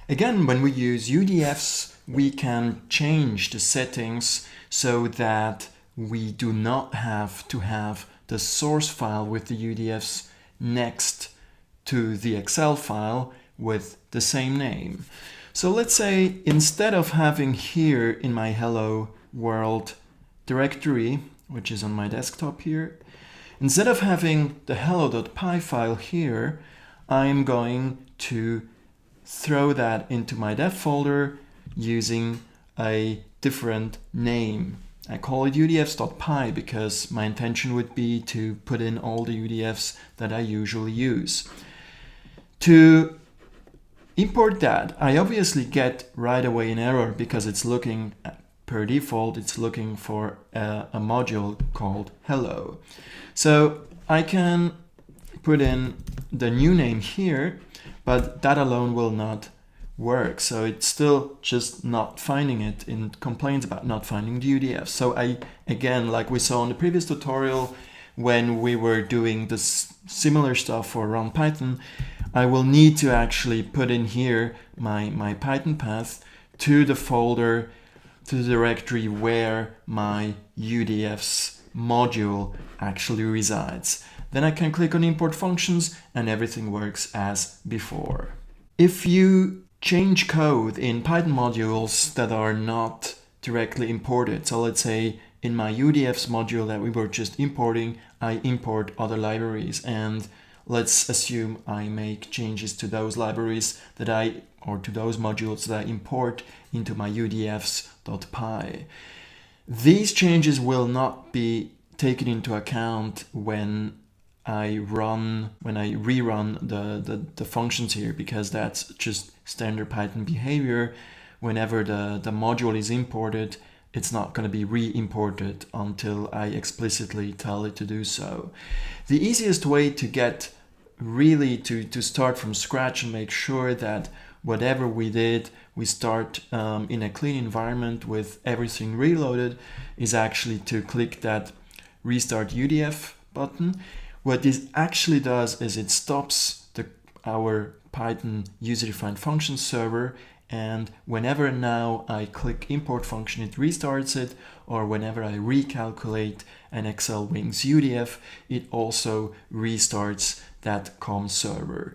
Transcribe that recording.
Again, when we use UDFs, we can change the settings so that we do not have to have the source file with the UDFs next to the Excel file with the same name. So let's say instead of having here in my Hello World directory, which is on my desktop here, instead of having the hello.py file here, I'm going to throw that into my dev folder using a different name. I call it udfs.py because my intention would be to put in all the UDFs that I usually use. To import that, I obviously get right away an error because it's looking, per default, it's looking for a module called hello. So I can put in the new name here, but that alone will not work. So it's still just not finding it and complains about not finding the UDF. So I, again, like we saw in the previous tutorial, when we were doing this similar stuff for Run Python, I will need to actually put in here my Python path to the folder, to the directory where my UDFs module actually resides. Then I can click on import functions and everything works as before. If you change code in Python modules that are not directly imported, so let's say in my UDFs module that we were just importing, I import other libraries, and let's assume I make changes to those libraries that or to those modules that I import into my udfs.py. These changes will not be taken into account when I rerun the functions here, because that's just standard Python behavior. Whenever the module is imported, it's not going to be re-imported until I explicitly tell it to do so. The easiest way to get really to start from scratch and make sure that whatever we did, we start in a clean environment with everything reloaded, is actually to click that Restart UDF button. What this actually does is it stops our Python user-defined function server, and whenever now I click import function, it restarts it, or whenever I recalculate an Excel Wings UDF, it also restarts that COM server.